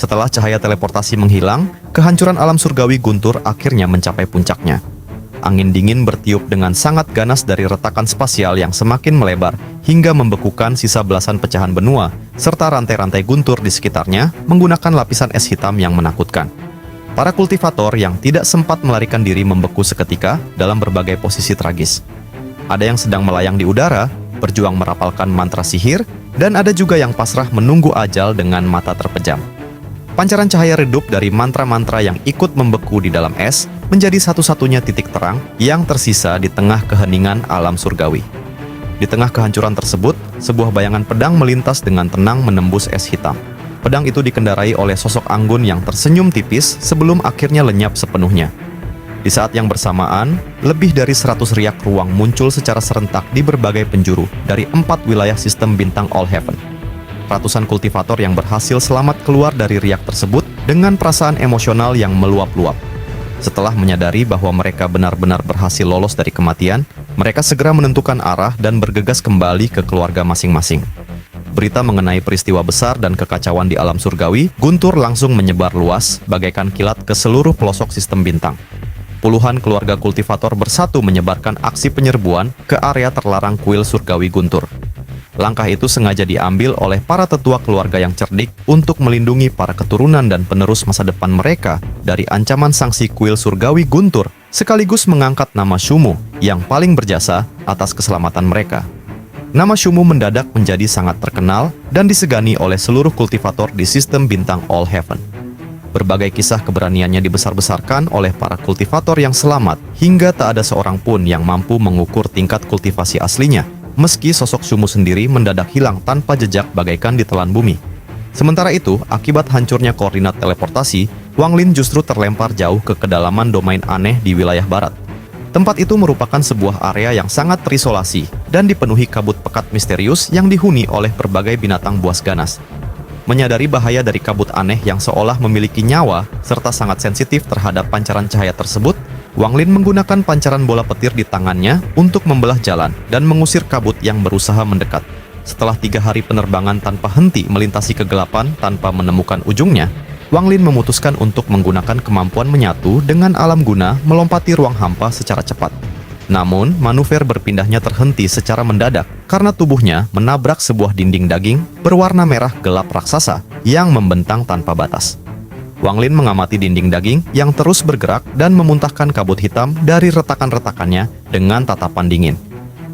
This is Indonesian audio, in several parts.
Setelah cahaya teleportasi menghilang, kehancuran alam surgawi Guntur akhirnya mencapai puncaknya. Angin dingin bertiup dengan sangat ganas dari retakan spasial yang semakin melebar hingga membekukan sisa belasan pecahan benua, serta rantai-rantai guntur di sekitarnya menggunakan lapisan es hitam yang menakutkan. Para kultivator yang tidak sempat melarikan diri membeku seketika dalam berbagai posisi tragis. Ada yang sedang melayang di udara, berjuang merapalkan mantra sihir, dan ada juga yang pasrah menunggu ajal dengan mata terpejam. Pancaran cahaya redup dari mantra-mantra yang ikut membeku di dalam es menjadi satu-satunya titik terang yang tersisa di tengah keheningan alam surgawi. Di tengah kehancuran tersebut, sebuah bayangan pedang melintas dengan tenang menembus es hitam. Pedang itu dikendarai oleh sosok anggun yang tersenyum tipis sebelum akhirnya lenyap sepenuhnya. Di saat yang bersamaan, lebih dari 100 riak ruang muncul secara serentak di berbagai penjuru dari 4 wilayah sistem bintang All Heaven. Ratusan kultivator yang berhasil selamat keluar dari riak tersebut dengan perasaan emosional yang meluap-luap. Setelah menyadari bahwa mereka benar-benar berhasil lolos dari kematian, mereka segera menentukan arah dan bergegas kembali ke keluarga masing-masing. Berita mengenai peristiwa besar dan kekacauan di alam surgawi, Guntur langsung menyebar luas, bagaikan kilat ke seluruh pelosok sistem bintang. Puluhan keluarga kultivator bersatu menyebarkan aksi penyerbuan ke area terlarang kuil surgawi Guntur. Langkah itu sengaja diambil oleh para tetua keluarga yang cerdik untuk melindungi para keturunan dan penerus masa depan mereka dari ancaman sanksi kuil surgawi Guntur, sekaligus mengangkat nama Shumu yang paling berjasa atas keselamatan mereka. Nama Shumu mendadak menjadi sangat terkenal dan disegani oleh seluruh kultivator di sistem bintang All Heaven. Berbagai kisah keberaniannya dibesar-besarkan oleh para kultivator yang selamat, hingga tak ada seorang pun yang mampu mengukur tingkat kultivasi aslinya, meski sosok Shumu sendiri mendadak hilang tanpa jejak bagaikan ditelan bumi. Sementara itu, akibat hancurnya koordinat teleportasi, Wang Lin justru terlempar jauh ke kedalaman domain aneh di wilayah barat. Tempat itu merupakan sebuah area yang sangat terisolasi dan dipenuhi kabut pekat misterius yang dihuni oleh berbagai binatang buas ganas. Menyadari bahaya dari kabut aneh yang seolah memiliki nyawa serta sangat sensitif terhadap pancaran cahaya tersebut, Wang Lin menggunakan pancaran bola petir di tangannya untuk membelah jalan dan mengusir kabut yang berusaha mendekat. Setelah 3 hari penerbangan tanpa henti melintasi kegelapan tanpa menemukan ujungnya, Wang Lin memutuskan untuk menggunakan kemampuan menyatu dengan alam guna melompati ruang hampa secara cepat. Namun, manuver berpindahnya terhenti secara mendadak karena tubuhnya menabrak sebuah dinding daging berwarna merah gelap raksasa yang membentang tanpa batas. Wang Lin mengamati dinding daging yang terus bergerak dan memuntahkan kabut hitam dari retakan-retakannya dengan tatapan dingin.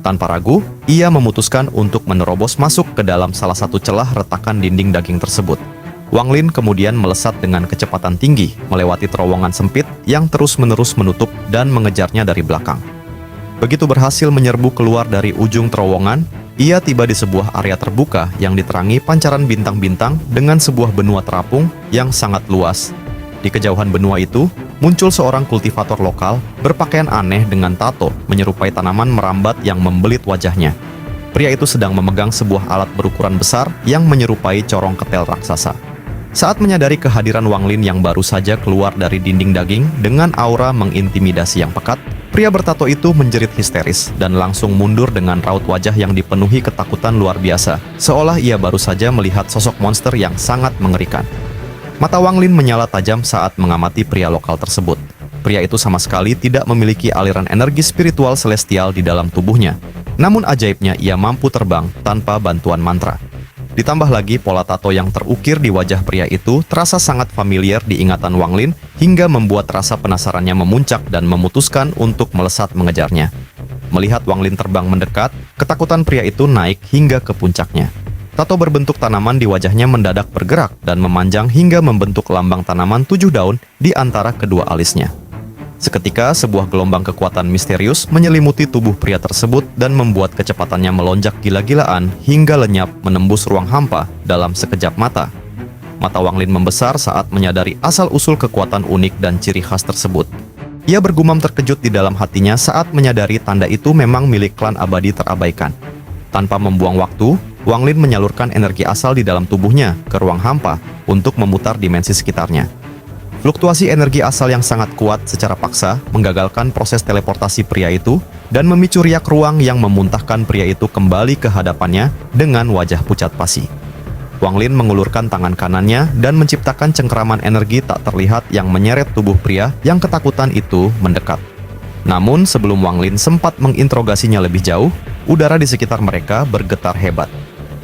Tanpa ragu, ia memutuskan untuk menerobos masuk ke dalam salah satu celah retakan dinding daging tersebut. Wang Lin kemudian melesat dengan kecepatan tinggi, melewati terowongan sempit yang terus-menerus menutup dan mengejarnya dari belakang. Begitu berhasil menyerbu keluar dari ujung terowongan, ia tiba di sebuah area terbuka yang diterangi pancaran bintang-bintang dengan sebuah benua terapung yang sangat luas. Di kejauhan benua itu, muncul seorang kultivator lokal berpakaian aneh dengan tato menyerupai tanaman merambat yang membelit wajahnya. Pria itu sedang memegang sebuah alat berukuran besar yang menyerupai corong ketel raksasa. Saat menyadari kehadiran Wang Lin yang baru saja keluar dari dinding daging dengan aura mengintimidasi yang pekat, pria bertato itu menjerit histeris dan langsung mundur dengan raut wajah yang dipenuhi ketakutan luar biasa, seolah ia baru saja melihat sosok monster yang sangat mengerikan. Mata Wang Lin menyala tajam saat mengamati pria lokal tersebut. Pria itu sama sekali tidak memiliki aliran energi spiritual celestial di dalam tubuhnya. Namun ajaibnya ia mampu terbang tanpa bantuan mantra. Ditambah lagi pola tato yang terukir di wajah pria itu terasa sangat familiar di ingatan Wang Lin hingga membuat rasa penasarannya memuncak dan memutuskan untuk melesat mengejarnya. Melihat Wang Lin terbang mendekat, ketakutan pria itu naik hingga ke puncaknya. Tato berbentuk tanaman di wajahnya mendadak bergerak dan memanjang hingga membentuk lambang tanaman 7 daun di antara kedua alisnya. Seketika, sebuah gelombang kekuatan misterius menyelimuti tubuh pria tersebut dan membuat kecepatannya melonjak gila-gilaan hingga lenyap menembus ruang hampa dalam sekejap mata. Mata Wang Lin membesar saat menyadari asal-usul kekuatan unik dan ciri khas tersebut. Ia bergumam terkejut di dalam hatinya saat menyadari tanda itu memang milik klan abadi terabaikan. Tanpa membuang waktu, Wang Lin menyalurkan energi asal di dalam tubuhnya ke ruang hampa untuk memutar dimensi sekitarnya. Fluktuasi energi asal yang sangat kuat secara paksa menggagalkan proses teleportasi pria itu dan memicu riak ruang yang memuntahkan pria itu kembali ke hadapannya dengan wajah pucat pasi. Wang Lin mengulurkan tangan kanannya dan menciptakan cengkeraman energi tak terlihat yang menyeret tubuh pria yang ketakutan itu mendekat. Namun sebelum Wang Lin sempat menginterogasinya lebih jauh, udara di sekitar mereka bergetar hebat.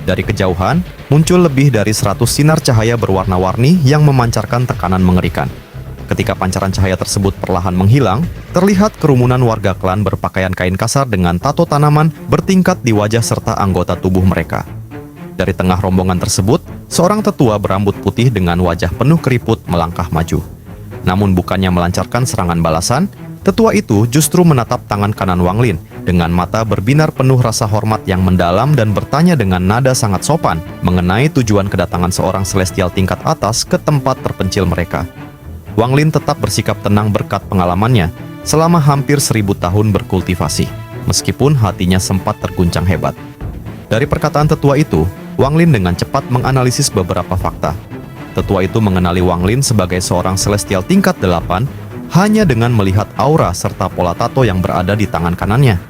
Dari kejauhan, muncul lebih dari 100 sinar cahaya berwarna-warni yang memancarkan tekanan mengerikan. Ketika pancaran cahaya tersebut perlahan menghilang, terlihat kerumunan warga klan berpakaian kain kasar dengan tato tanaman bertingkat di wajah serta anggota tubuh mereka. Dari tengah rombongan tersebut, seorang tetua berambut putih dengan wajah penuh keriput melangkah maju. Namun bukannya melancarkan serangan balasan, tetua itu justru menatap tangan kanan Wang Lin dengan mata berbinar penuh rasa hormat yang mendalam dan bertanya dengan nada sangat sopan mengenai tujuan kedatangan seorang celestial tingkat atas ke tempat terpencil mereka. Wang Lin tetap bersikap tenang berkat pengalamannya selama hampir 1000 tahun berkultivasi, meskipun hatinya sempat terguncang hebat. Dari perkataan tetua itu, Wang Lin dengan cepat menganalisis beberapa fakta. Tetua itu mengenali Wang Lin sebagai seorang celestial tingkat 8 hanya dengan melihat aura serta pola tato yang berada di tangan kanannya.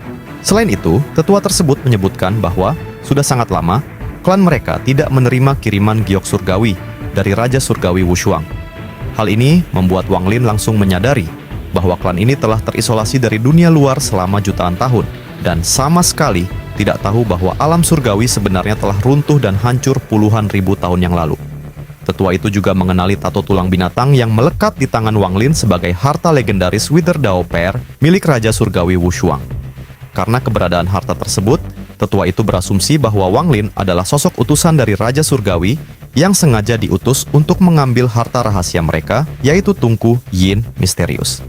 Selain itu, tetua tersebut menyebutkan bahwa sudah sangat lama, klan mereka tidak menerima kiriman giok surgawi dari Raja Surgawi Wushuang. Hal ini membuat Wang Lin langsung menyadari bahwa klan ini telah terisolasi dari dunia luar selama jutaan tahun dan sama sekali tidak tahu bahwa alam surgawi sebenarnya telah runtuh dan hancur puluhan ribu tahun yang lalu. Tetua itu juga mengenali tato tulang binatang yang melekat di tangan Wang Lin sebagai harta legendaris Wither Dao Pear milik Raja Surgawi Wushuang. Karena keberadaan harta tersebut, tetua itu berasumsi bahwa Wang Lin adalah sosok utusan dari Raja Surgawi yang sengaja diutus untuk mengambil harta rahasia mereka, yaitu tungku Yin misterius.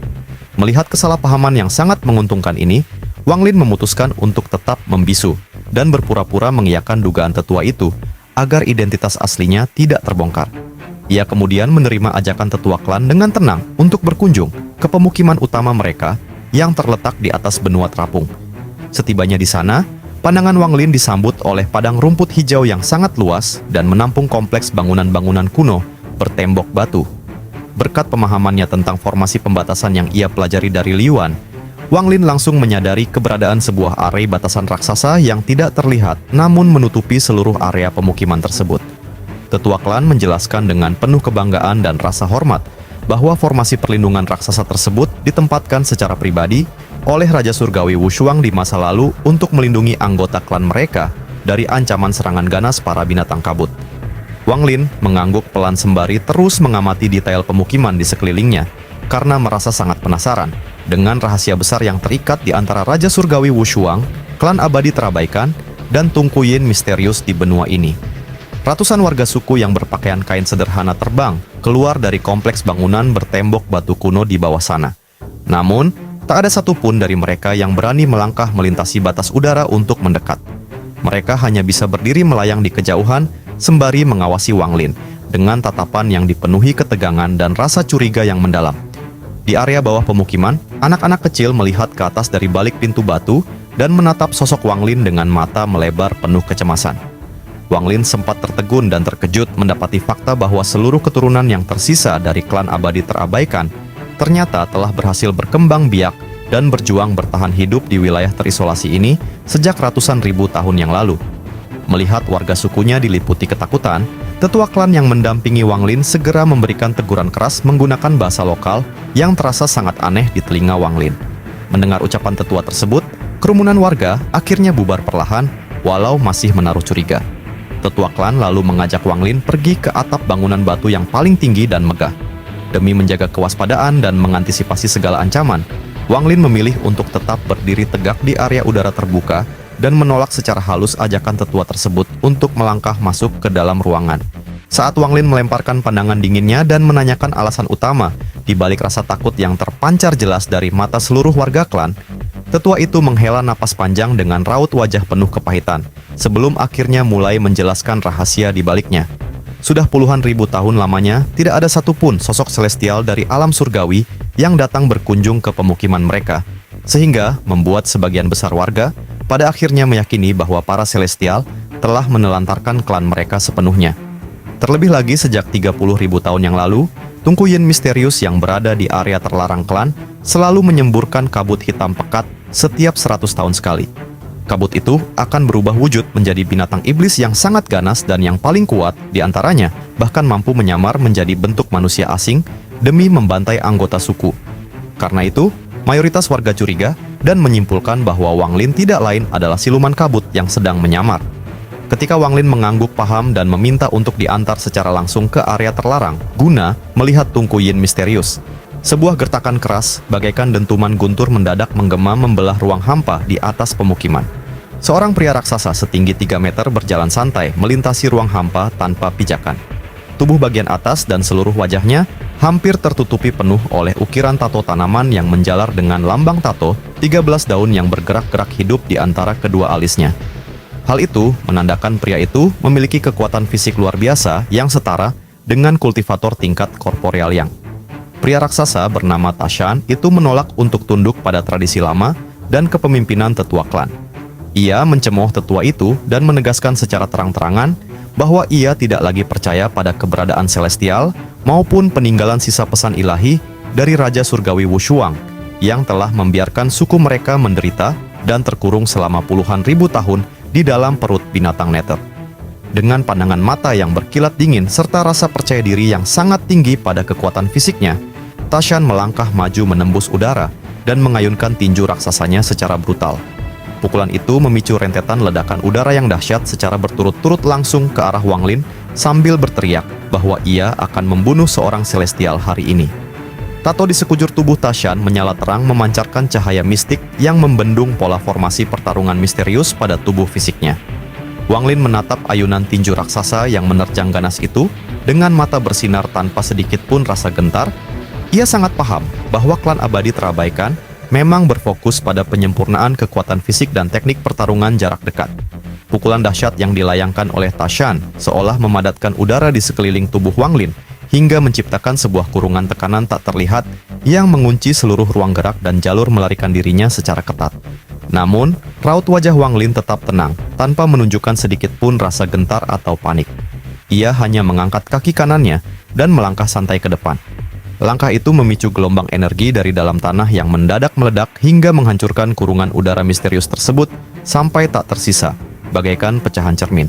Melihat kesalahpahaman yang sangat menguntungkan ini, Wang Lin memutuskan untuk tetap membisu dan berpura-pura mengiyakan dugaan tetua itu agar identitas aslinya tidak terbongkar. Ia kemudian menerima ajakan tetua klan dengan tenang untuk berkunjung ke pemukiman utama mereka yang terletak di atas benua terapung. Setibanya di sana, pandangan Wang Lin disambut oleh padang rumput hijau yang sangat luas dan menampung kompleks bangunan-bangunan kuno bertembok batu. Berkat pemahamannya tentang formasi pembatasan yang ia pelajari dari Liyuan, Wang Lin langsung menyadari keberadaan sebuah area batasan raksasa yang tidak terlihat namun menutupi seluruh area pemukiman tersebut. Tetua klan menjelaskan dengan penuh kebanggaan dan rasa hormat bahwa formasi perlindungan raksasa tersebut ditempatkan secara pribadi oleh Raja Surgawi Wushuang di masa lalu untuk melindungi anggota klan mereka dari ancaman serangan ganas para binatang kabut. Wang Lin mengangguk pelan sembari terus mengamati detail pemukiman di sekelilingnya karena merasa sangat penasaran dengan rahasia besar yang terikat di antara Raja Surgawi Wushuang, klan abadi terabaikan, dan Tungku Yin misterius di benua ini. Ratusan warga suku yang berpakaian kain sederhana terbang keluar dari kompleks bangunan bertembok batu kuno di bawah sana. Namun, tak ada satupun dari mereka yang berani melangkah melintasi batas udara untuk mendekat. Mereka hanya bisa berdiri melayang di kejauhan sembari mengawasi Wang Lin dengan tatapan yang dipenuhi ketegangan dan rasa curiga yang mendalam. Di area bawah pemukiman, anak-anak kecil melihat ke atas dari balik pintu batu dan menatap sosok Wang Lin dengan mata melebar penuh kecemasan. Wang Lin sempat tertegun dan terkejut mendapati fakta bahwa seluruh keturunan yang tersisa dari klan abadi terabaikan ternyata telah berhasil berkembang biak dan berjuang bertahan hidup di wilayah terisolasi ini sejak ratusan ribu tahun yang lalu. Melihat warga sukunya diliputi ketakutan, tetua klan yang mendampingi Wang Lin segera memberikan teguran keras menggunakan bahasa lokal yang terasa sangat aneh di telinga Wang Lin. Mendengar ucapan tetua tersebut, kerumunan warga akhirnya bubar perlahan walau masih menaruh curiga. Tetua klan lalu mengajak Wang Lin pergi ke atap bangunan batu yang paling tinggi dan megah. Demi menjaga kewaspadaan dan mengantisipasi segala ancaman, Wang Lin memilih untuk tetap berdiri tegak di area udara terbuka dan menolak secara halus ajakan tetua tersebut untuk melangkah masuk ke dalam ruangan. Saat Wang Lin melemparkan pandangan dinginnya dan menanyakan alasan utama di balik rasa takut yang terpancar jelas dari mata seluruh warga klan, tetua itu menghela napas panjang dengan raut wajah penuh kepahitan, sebelum akhirnya mulai menjelaskan rahasia di baliknya. Sudah puluhan ribu tahun lamanya, tidak ada satupun sosok celestial dari alam surgawi yang datang berkunjung ke pemukiman mereka, sehingga membuat sebagian besar warga pada akhirnya meyakini bahwa para celestial telah menelantarkan klan mereka sepenuhnya. Terlebih lagi sejak 30.000 tahun yang lalu, Tungku Yin misterius yang berada di area terlarang klan selalu menyemburkan kabut hitam pekat setiap 100 tahun sekali. Kabut itu akan berubah wujud menjadi binatang iblis yang sangat ganas dan yang paling kuat di antaranya, bahkan mampu menyamar menjadi bentuk manusia asing demi membantai anggota suku. Karena itu, mayoritas warga curiga dan menyimpulkan bahwa Wang Lin tidak lain adalah siluman kabut yang sedang menyamar. Ketika Wang Lin mengangguk paham dan meminta untuk diantar secara langsung ke area terlarang, guna melihat Tunku Yin misterius. Sebuah gertakan keras, bagaikan dentuman guntur mendadak menggema membelah ruang hampa di atas pemukiman. Seorang pria raksasa setinggi 3 meter berjalan santai melintasi ruang hampa tanpa pijakan. Tubuh bagian atas dan seluruh wajahnya hampir tertutupi penuh oleh ukiran tato tanaman yang menjalar dengan lambang tato 13 daun yang bergerak-gerak hidup di antara kedua alisnya. Hal itu menandakan pria itu memiliki kekuatan fisik luar biasa yang setara dengan kultivator tingkat korporeal yang. Pria raksasa bernama Tashan itu menolak untuk tunduk pada tradisi lama dan kepemimpinan tetua klan. Ia mencemooh tetua itu dan menegaskan secara terang-terangan bahwa ia tidak lagi percaya pada keberadaan celestial maupun peninggalan sisa pesan ilahi dari Raja Surgawi Wushuang yang telah membiarkan suku mereka menderita dan terkurung selama puluhan ribu tahun di dalam perut binatang Nether. Dengan pandangan mata yang berkilat dingin serta rasa percaya diri yang sangat tinggi pada kekuatan fisiknya, Tashan melangkah maju menembus udara dan mengayunkan tinju raksasanya secara brutal. Pukulan itu memicu rentetan ledakan udara yang dahsyat secara berturut-turut langsung ke arah Wang Lin sambil berteriak bahwa ia akan membunuh seorang celestial hari ini. Tato di sekujur tubuh Tashan menyala terang memancarkan cahaya mistik yang membendung pola formasi pertarungan misterius pada tubuh fisiknya. Wang Lin menatap ayunan tinju raksasa yang menerjang ganas itu dengan mata bersinar tanpa sedikit pun rasa gentar. Ia sangat paham bahwa klan abadi terabaikan memang berfokus pada penyempurnaan kekuatan fisik dan teknik pertarungan jarak dekat. Pukulan dahsyat yang dilayangkan oleh Tashan seolah memadatkan udara di sekeliling tubuh Wang Lin hingga menciptakan sebuah kurungan tekanan tak terlihat yang mengunci seluruh ruang gerak dan jalur melarikan dirinya secara ketat. Namun, raut wajah Wang Lin tetap tenang, tanpa menunjukkan sedikit pun rasa gentar atau panik. Ia hanya mengangkat kaki kanannya dan melangkah santai ke depan. Langkah itu memicu gelombang energi dari dalam tanah yang mendadak meledak hingga menghancurkan kurungan udara misterius tersebut sampai tak tersisa, bagaikan pecahan cermin.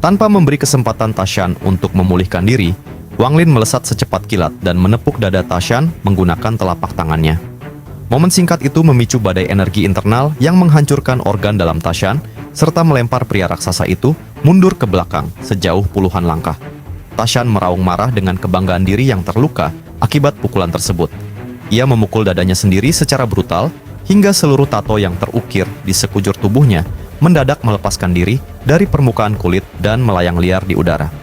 Tanpa memberi kesempatan Tashan untuk memulihkan diri, Wang Lin melesat secepat kilat dan menepuk dada Tashan menggunakan telapak tangannya. Momen singkat itu memicu badai energi internal yang menghancurkan organ dalam Tashan, serta melempar pria raksasa itu mundur ke belakang sejauh puluhan langkah. Tashan meraung marah dengan kebanggaan diri yang terluka akibat pukulan tersebut. Ia memukul dadanya sendiri secara brutal hingga seluruh tato yang terukir di sekujur tubuhnya mendadak melepaskan diri dari permukaan kulit dan melayang liar di udara.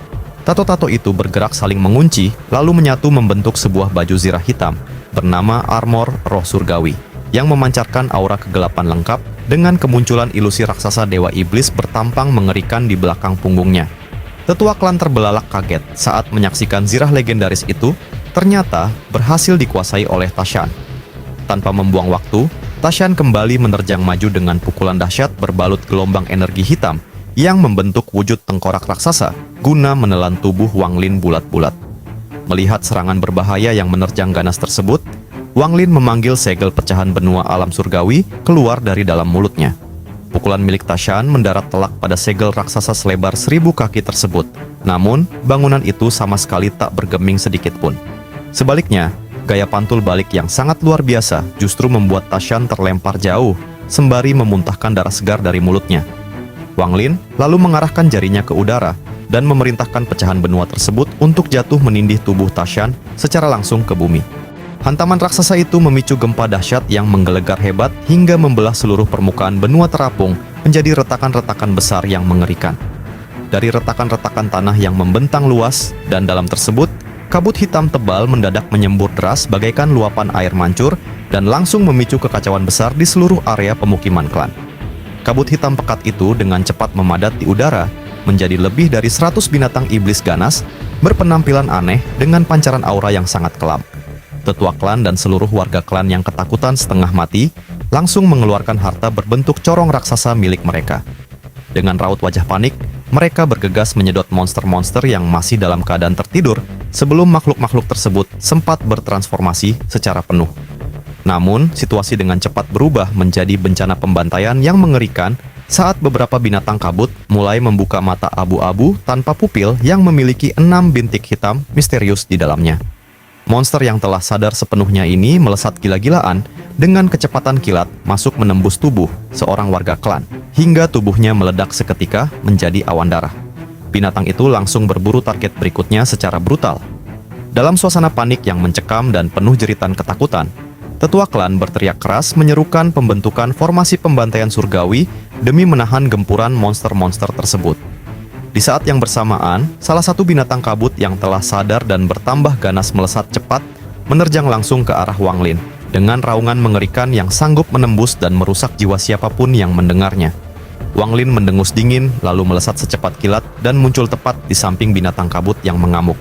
Tato-tato itu bergerak saling mengunci, lalu menyatu membentuk sebuah baju zirah hitam bernama Armor Roh Surgawi, yang memancarkan aura kegelapan lengkap dengan kemunculan ilusi raksasa Dewa Iblis bertampang mengerikan di belakang punggungnya. Tetua klan terbelalak kaget saat menyaksikan zirah legendaris itu ternyata berhasil dikuasai oleh Tashan. Tanpa membuang waktu, Tashan kembali menerjang maju dengan pukulan dahsyat berbalut gelombang energi hitam yang membentuk wujud tengkorak raksasa guna menelan tubuh Wang Lin bulat-bulat. Melihat serangan berbahaya yang menerjang ganas tersebut, Wang Lin memanggil segel pecahan benua alam surgawi keluar dari dalam mulutnya. Pukulan milik Tashan mendarat telak pada segel raksasa selebar 1000 kaki tersebut. Namun, bangunan itu sama sekali tak bergeming sedikit pun. Sebaliknya, gaya pantul balik yang sangat luar biasa justru membuat Tashan terlempar jauh, sembari memuntahkan darah segar dari mulutnya. Wang Lin lalu mengarahkan jarinya ke udara dan memerintahkan pecahan benua tersebut untuk jatuh menindih tubuh Tashan secara langsung ke bumi. Hantaman raksasa itu memicu gempa dahsyat yang menggelegar hebat hingga membelah seluruh permukaan benua terapung menjadi retakan-retakan besar yang mengerikan. Dari retakan-retakan tanah yang membentang luas dan dalam tersebut, kabut hitam tebal mendadak menyembur deras bagaikan luapan air mancur dan langsung memicu kekacauan besar di seluruh area pemukiman klan. Kabut hitam pekat itu dengan cepat memadat di udara, menjadi lebih dari 100 binatang iblis ganas, berpenampilan aneh dengan pancaran aura yang sangat kelam. Tetua klan dan seluruh warga klan yang ketakutan setengah mati, langsung mengeluarkan harta berbentuk corong raksasa milik mereka. Dengan raut wajah panik, mereka bergegas menyedot monster-monster yang masih dalam keadaan tertidur sebelum makhluk-makhluk tersebut sempat bertransformasi secara penuh. Namun, situasi dengan cepat berubah menjadi bencana pembantaian yang mengerikan saat beberapa binatang kabut mulai membuka mata abu-abu tanpa pupil yang memiliki 6 bintik hitam misterius di dalamnya. Monster yang telah sadar sepenuhnya ini melesat gila-gilaan dengan kecepatan kilat masuk menembus tubuh seorang warga klan, hingga tubuhnya meledak seketika menjadi awan darah. Binatang itu langsung berburu target berikutnya secara brutal. Dalam suasana panik yang mencekam dan penuh jeritan ketakutan, tetua klan berteriak keras menyerukan pembentukan formasi pembantaian surgawi demi menahan gempuran monster-monster tersebut. Di saat yang bersamaan, salah satu binatang kabut yang telah sadar dan bertambah ganas melesat cepat menerjang langsung ke arah Wang Lin dengan raungan mengerikan yang sanggup menembus dan merusak jiwa siapapun yang mendengarnya. Wang Lin mendengus dingin lalu melesat secepat kilat dan muncul tepat di samping binatang kabut yang mengamuk.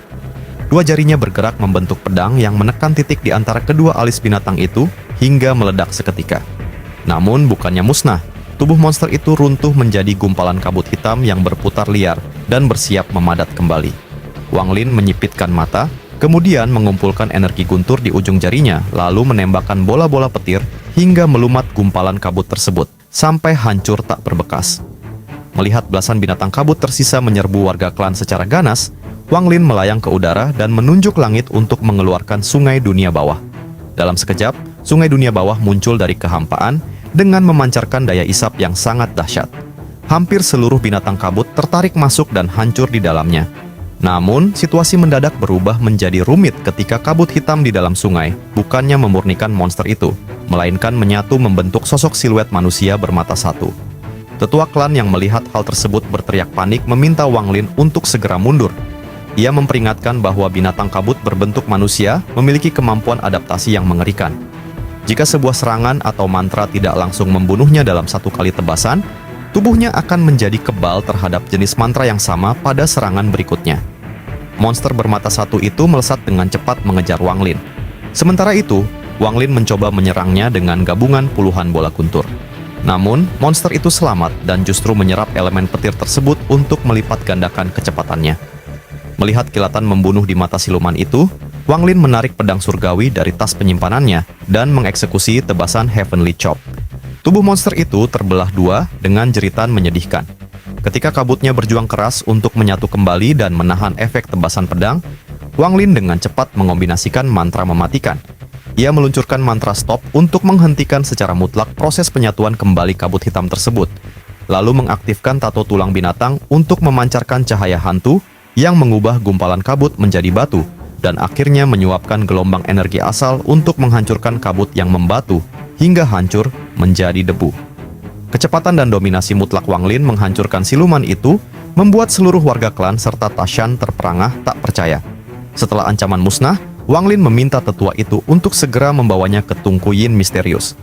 Dua jarinya bergerak membentuk pedang yang menekan titik di antara kedua alis binatang itu hingga meledak seketika. Namun bukannya musnah, tubuh monster itu runtuh menjadi gumpalan kabut hitam yang berputar liar dan bersiap memadat kembali. Wang Lin menyipitkan mata, kemudian mengumpulkan energi guntur di ujung jarinya, lalu menembakkan bola-bola petir hingga melumat gumpalan kabut tersebut sampai hancur tak berbekas. Melihat belasan binatang kabut tersisa menyerbu warga klan secara ganas, Wang Lin melayang ke udara dan menunjuk langit untuk mengeluarkan sungai dunia bawah. Dalam sekejap, sungai dunia bawah muncul dari kehampaan dengan memancarkan daya isap yang sangat dahsyat. Hampir seluruh binatang kabut tertarik masuk dan hancur di dalamnya. Namun, situasi mendadak berubah menjadi rumit ketika kabut hitam di dalam sungai bukannya memurnikan monster itu, melainkan menyatu membentuk sosok siluet manusia bermata satu. Tetua klan yang melihat hal tersebut berteriak panik meminta Wang Lin untuk segera mundur. Ia memperingatkan bahwa binatang kabut berbentuk manusia memiliki kemampuan adaptasi yang mengerikan. Jika sebuah serangan atau mantra tidak langsung membunuhnya dalam satu kali tebasan, tubuhnya akan menjadi kebal terhadap jenis mantra yang sama pada serangan berikutnya. Monster bermata satu itu melesat dengan cepat mengejar Wang Lin. Sementara itu, Wang Lin mencoba menyerangnya dengan gabungan puluhan bola guntur. Namun, monster itu selamat dan justru menyerap elemen petir tersebut untuk melipat gandakan kecepatannya. Melihat kilatan membunuh di mata siluman itu, Wang Lin menarik pedang surgawi dari tas penyimpanannya dan mengeksekusi tebasan Heavenly Chop. Tubuh monster itu terbelah dua dengan jeritan menyedihkan. Ketika kabutnya berjuang keras untuk menyatu kembali dan menahan efek tebasan pedang, Wang Lin dengan cepat mengombinasikan mantra mematikan. Ia meluncurkan mantra stop untuk menghentikan secara mutlak proses penyatuan kembali kabut hitam tersebut, lalu mengaktifkan tato tulang binatang untuk memancarkan cahaya hantu yang mengubah gumpalan kabut menjadi batu, dan akhirnya menyuapkan gelombang energi asal untuk menghancurkan kabut yang membatu hingga hancur menjadi debu. Kecepatan dan dominasi mutlak Wang Lin menghancurkan siluman itu membuat seluruh warga klan serta Tashan terperangah tak percaya. Setelah ancaman musnah, Wang Lin meminta tetua itu untuk segera membawanya ke Tungku Yin misterius.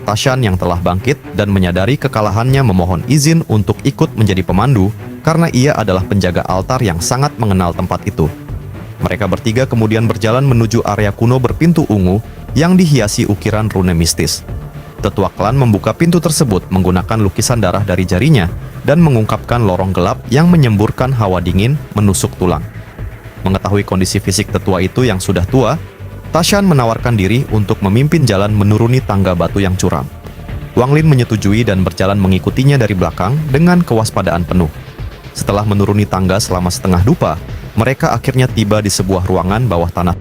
Tashan yang telah bangkit dan menyadari kekalahannya memohon izin untuk ikut menjadi pemandu karena ia adalah penjaga altar yang sangat mengenal tempat itu. Mereka bertiga kemudian berjalan menuju area kuno berpintu ungu yang dihiasi ukiran rune mistis. Tetua klan membuka pintu tersebut menggunakan lukisan darah dari jarinya dan mengungkapkan lorong gelap yang menyemburkan hawa dingin menusuk tulang. Mengetahui kondisi fisik tetua itu yang sudah tua, Tashan menawarkan diri untuk memimpin jalan menuruni tangga batu yang curam. Wang Lin menyetujui dan berjalan mengikutinya dari belakang dengan kewaspadaan penuh. Setelah menuruni tangga selama setengah dupa, mereka akhirnya tiba di sebuah ruangan bawah tanah.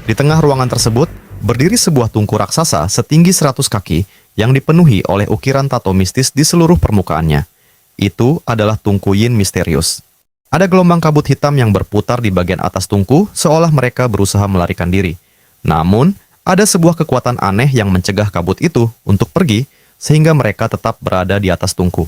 Di tengah ruangan tersebut, berdiri sebuah tungku raksasa setinggi 100 kaki yang dipenuhi oleh ukiran tato mistis di seluruh permukaannya. Itu adalah Tungku Yin misterius. Ada gelombang kabut hitam yang berputar di bagian atas tungku seolah mereka berusaha melarikan diri. Namun, ada sebuah kekuatan aneh yang mencegah kabut itu untuk pergi sehingga mereka tetap berada di atas tungku.